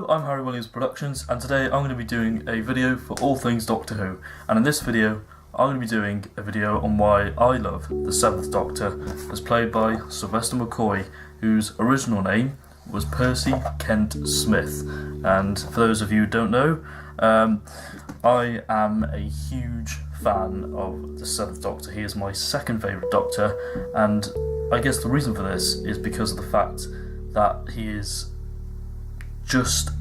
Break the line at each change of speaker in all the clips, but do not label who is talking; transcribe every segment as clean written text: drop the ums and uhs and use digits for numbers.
I'm Harry Williams Productions, and today I'm going to be doing a video for all things Doctor Who. And in this video, I'm going to be doing a video on why I love the Seventh Doctor, as played by Sylvester McCoy, whose original name was Percy Kent Smith. And for those of you who don't know, I am a huge fan of the Seventh Doctor. He is my second favourite Doctor, and I guess the reason for this is because of the fact that he is just,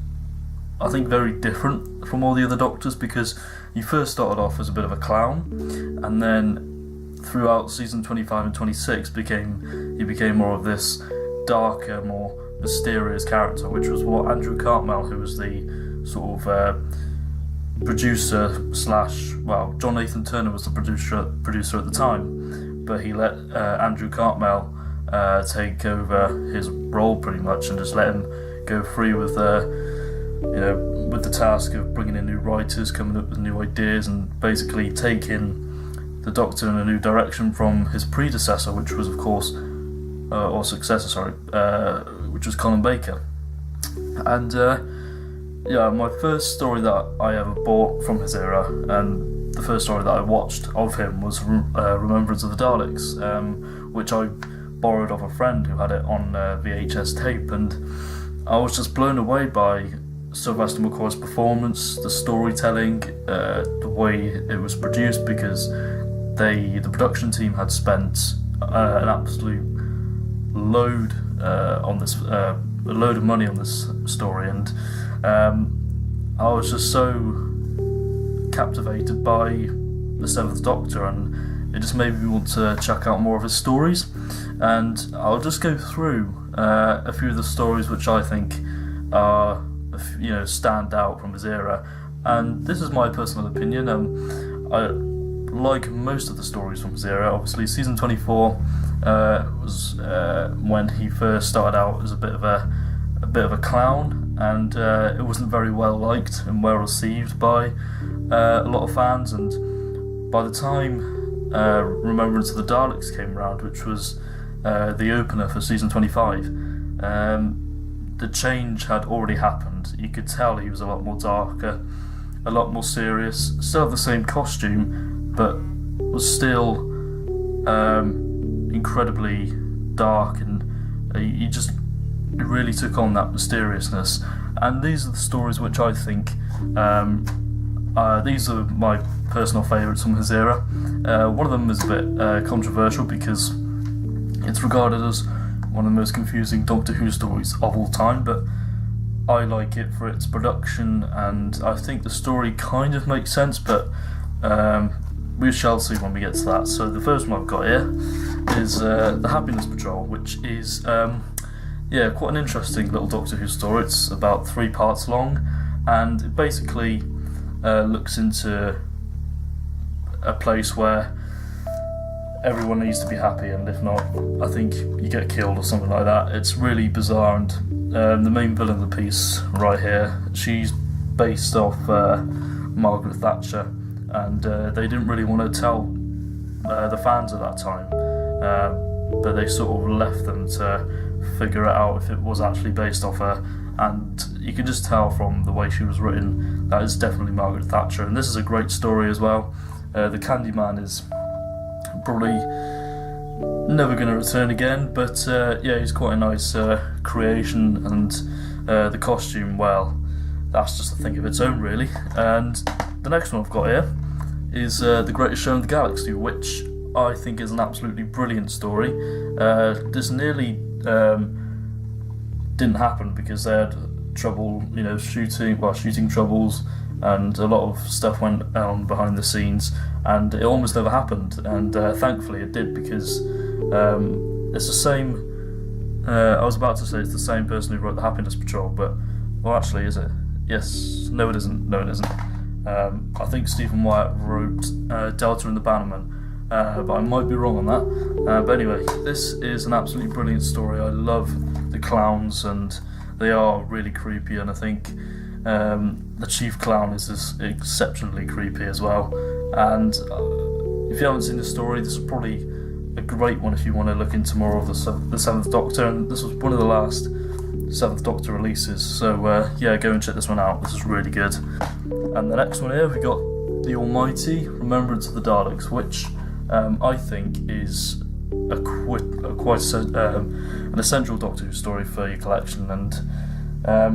I think, very different from all the other Doctors, because he first started off as a bit of a clown, and then throughout season 25 and 26 he became more of this darker, more mysterious character, which was what Andrew Cartmel, who was the sort of producer slash, well, John Nathan Turner was the producer at the time, but he let Andrew Cartmel take over his role pretty much, and just let him go free with with the task of bringing in new writers, coming up with new ideas, and basically taking the Doctor in a new direction from his predecessor, which was, of course, or successor, sorry, which was Colin Baker. And my first story that I ever bought from his era, and the first story that I watched of him, was Remembrance of the Daleks, which I borrowed off a friend who had it on VHS tape, and I was just blown away by Sylvester McCoy's performance, the storytelling, the way it was produced, because the production team had spent an absolute load on this, a load of money on this story, and I was just so captivated by the Seventh Doctor, and it just made me want to check out more of his stories. And I'll just go through a few of the stories which I think are, stand out from his era. And this is my personal opinion. I like most of the stories from his era. Obviously, season 24 was when he first started out as a bit of a clown, and it wasn't very well liked and well received by a lot of fans. And by the time Remembrance of the Daleks came around, which was the opener for season 25, the change had already happened. You could tell he was a lot more darker, a lot more serious, still had the same costume, but was still incredibly dark, and he really took on that mysteriousness. And these are the stories which I think, these are my personal favourites from his era. One of them is a bit controversial, because it's regarded as one of the most confusing Doctor Who stories of all time, but I like it for its production, and I think the story kind of makes sense, but we shall see when we get to that. So the first one I've got here is The Happiness Patrol, which is quite an interesting little Doctor Who story. It's about 3 parts long, and it basically looks into a place where everyone needs to be happy, and if not, I think you get killed or something like that. It's really bizarre, and the main villain of the piece right here, she's based off Margaret Thatcher, and they didn't really want to tell the fans at that time, but they sort of left them to figure it out if it was actually based off her, and you can just tell from the way she was written that is definitely Margaret Thatcher. And this is a great story as well. The Candyman is probably never going to return again, but he's quite a nice creation, and the costume, well, that's just a thing of its own, really. And the next one I've got here is The Greatest Show in the Galaxy, which I think is an absolutely brilliant story. This nearly didn't happen because they had trouble, shooting troubles, and a lot of stuff went on behind the scenes, and it almost never happened, and thankfully it did, because it's the same, I was about to say it's the same person who wrote The Happiness Patrol, but, well, actually, is it? Yes, no it isn't, I think Stephen Wyatt wrote Delta and the Bannerman, but I might be wrong on that. But anyway, this is an absolutely brilliant story. I love the clowns, and they are really creepy, and I think the chief clown is just exceptionally creepy as well. And if you haven't seen the story, this is probably a great one if you want to look into more of the Seventh Doctor. And this was one of the last Seventh Doctor releases. So yeah, go and check this one out. This is really good. And the next one here, we got The Almighty Remembrance of the Daleks, which I think is an essential Doctor Who story for your collection. And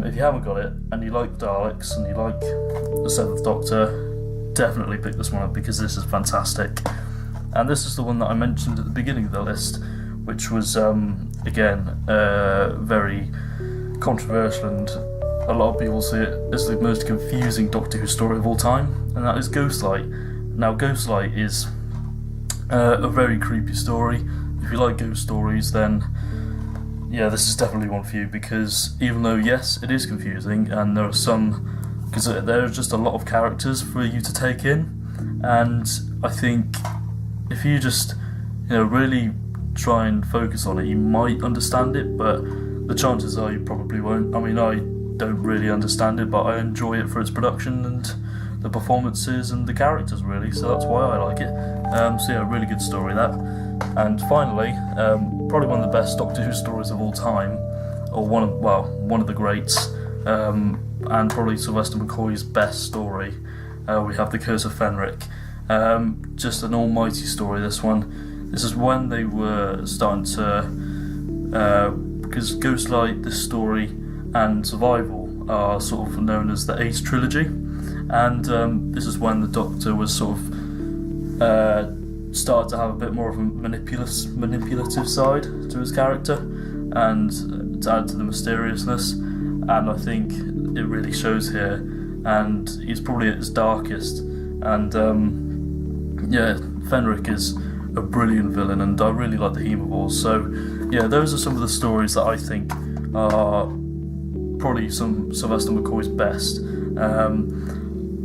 if you haven't got it and you like the Daleks and you like the Seventh Doctor, definitely pick this one up because this is fantastic. And this is the one that I mentioned at the beginning of the list, which was again very controversial, and a lot of people see it as the most confusing Doctor Who story of all time, and that is Ghostlight. Now, Ghostlight is a very creepy story. If you like ghost stories, then yeah, this is definitely one for you, because even though, yes, it is confusing, and there are just a lot of characters for you to take in, and I think if you just really try and focus on it, you might understand it, but the chances are you probably won't. I mean, I don't really understand it, but I enjoy it for its production and the performances and the characters, really, so that's why I like it. So yeah, really good story, that. And finally, probably one of the best Doctor Who stories of all time, or one of the greats, and probably Sylvester McCoy's best story. We have The Curse of Fenric. Just an almighty story, this one. This is when they were starting to, because Ghostlight, this story, and Survival are sort of known as the Ace Trilogy, and this is when the Doctor was sort of started to have a bit more of a manipulative side to his character, and to add to the mysteriousness, and I think it really shows here, and he's probably at his darkest, and yeah, Fenric is a brilliant villain, and I really like the Hemovores. So yeah, those are some of the stories that I think are probably some Sylvester McCoy's best.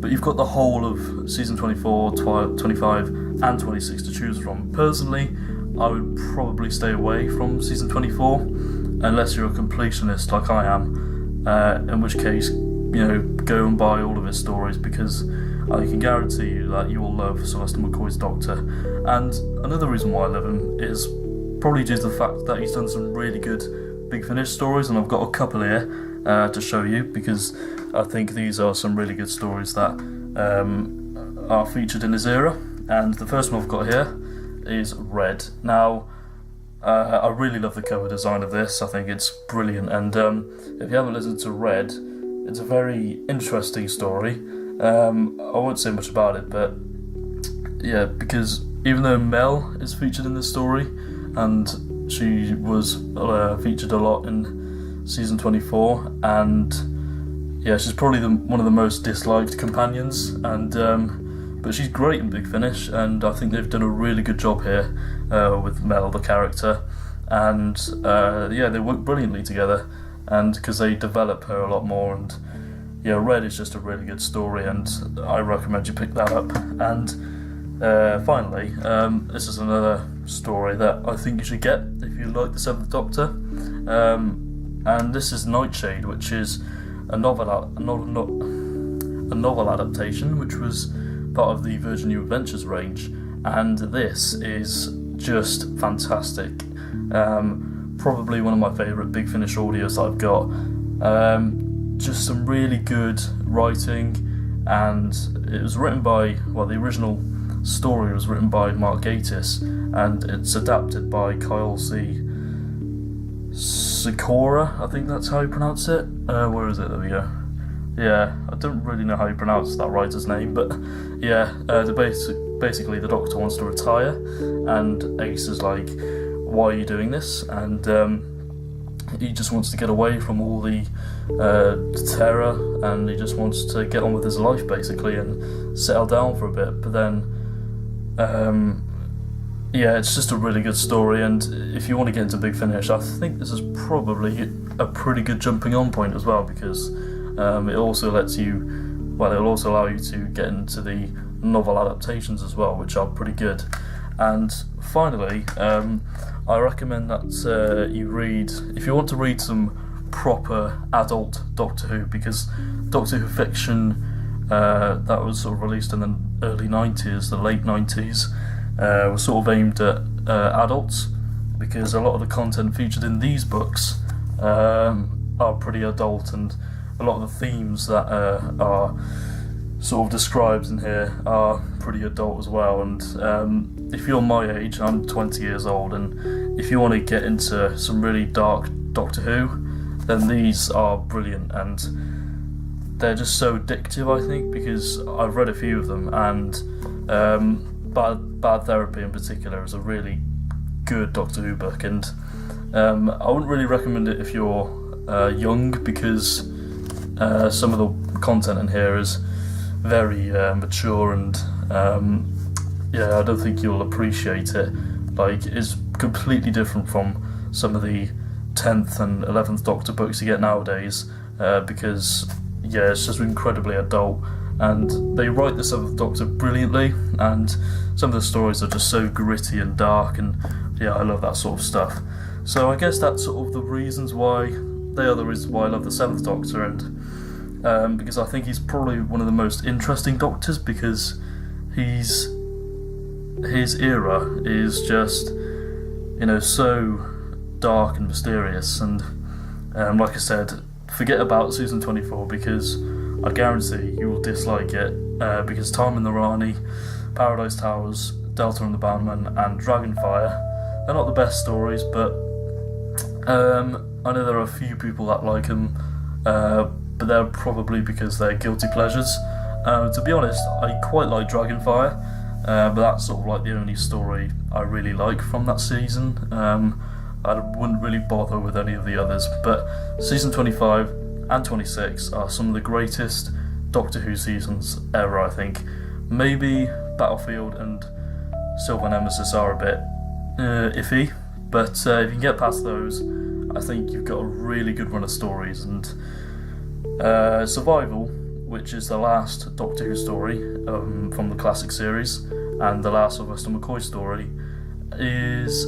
But you've got the whole of season 24, 25 and 26 to choose from. Personally, I would probably stay away from season 24 unless you're a completionist like I am, in which case, go and buy all of his stories, because I can guarantee you that you will love Sylvester McCoy's Doctor. And another reason why I love him is probably due to the fact that he's done some really good Big Finish stories, and I've got a couple here to show you, because I think these are some really good stories that are featured in his era. And the first one I've got here is Red. Now, I really love the cover design of this. I think it's brilliant, and if you haven't listened to Red, it's a very interesting story. I won't say much about it, but yeah, because even though Mel is featured in this story, and she was featured a lot in season 24, and yeah, she's probably one of the most disliked companions, and but she's great in Big Finish, and I think they've done a really good job here with Mel, the character, and yeah, they work brilliantly together, and because they develop her a lot more, and yeah, Red is just a really good story, and I recommend you pick that up. And finally, this is another story that I think you should get if you like the Seventh Doctor, and this is Nightshade, which is a novel adaptation, which was part of the Virgin New Adventures range, and this is just fantastic. Probably one of my favourite Big Finish audios I've got. Just some really good writing, and it was written by, the original story was written by Mark Gatiss, and it's adapted by Kyle Sikora, I think that's how you pronounce it. Where is it? There we go. Yeah, I don't really know how you pronounce that writer's name, but yeah, basically the Doctor wants to retire, and Ace is like, why are you doing this? And he just wants to get away from all the terror, and he just wants to get on with his life, basically, and settle down for a bit. But then, yeah, it's just a really good story, and if you want to get into Big Finish, I think this is probably a pretty good jumping on point as well, because it also lets you, it'll also allow you to get into the novel adaptations as well, which are pretty good. And finally, I recommend that you read, if you want to read some proper adult Doctor Who, because Doctor Who fiction that was sort of released in the early 90s, the late 90s, was sort of aimed at adults, because a lot of the content featured in these books are pretty adult, and a lot of the themes that are sort of described in here are pretty adult as well. And if you're my age, I'm 20 years old, and if you want to get into some really dark Doctor Who, then these are brilliant, and they're just so addictive, I think, because I've read a few of them, and Bad Therapy in particular is a really good Doctor Who book, and I wouldn't really recommend it if you're young, because some of the content in here is very mature, and I don't think you'll appreciate it. Like, it's completely different from some of the 10th and 11th Doctor books you get nowadays, because it's just incredibly adult, and they write the 7th Doctor brilliantly, and some of the stories are just so gritty and dark, and I love that sort of stuff. So I guess that's sort of the reasons why I love the 7th Doctor, and because I think he's probably one of the most interesting Doctors, because his era is just, so dark and mysterious, and like I said, forget about season 24, because I guarantee you will dislike it, because Time in the Rani, Paradise Towers, Delta and the Bandman, and Dragonfire, they're not the best stories, but I know there are a few people that like them, but they're probably because they're guilty pleasures. To be honest, I quite like Dragonfire, but that's sort of like the only story I really like from that season. I wouldn't really bother with any of the others, but season 25 and 26 are some of the greatest Doctor Who seasons ever, I think. Maybe Battlefield and Silver Nemesis are a bit iffy, but if you can get past those, I think you've got a really good run of stories. And Survival, which is the last Doctor Who story from the classic series, and the last Sylvester McCoy story, is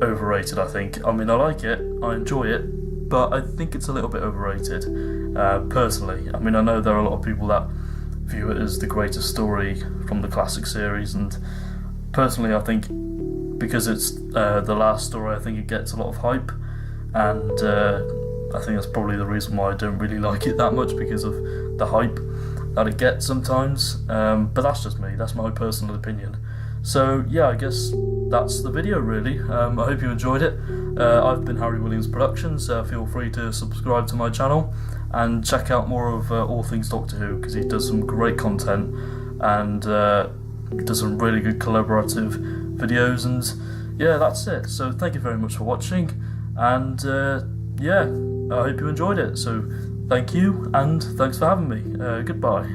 overrated, I think. I mean, I like it, I enjoy it, but I think it's a little bit overrated, personally. I mean, I know there are a lot of people that view it as the greatest story from the classic series, and personally I think because it's the last story, I think it gets a lot of hype, and I think that's probably the reason why I don't really like it that much, because of the hype that it gets sometimes, but that's just me, that's my personal opinion. So I guess that's the video really. I hope you enjoyed it. I've been Harry Williams Productions. Feel free to subscribe to my channel and check out more of All Things Doctor Who, because he does some great content, and does some really good collaborative videos, and that's it. So thank you very much for watching, and I hope you enjoyed it. So thank you, and thanks for having me. Goodbye.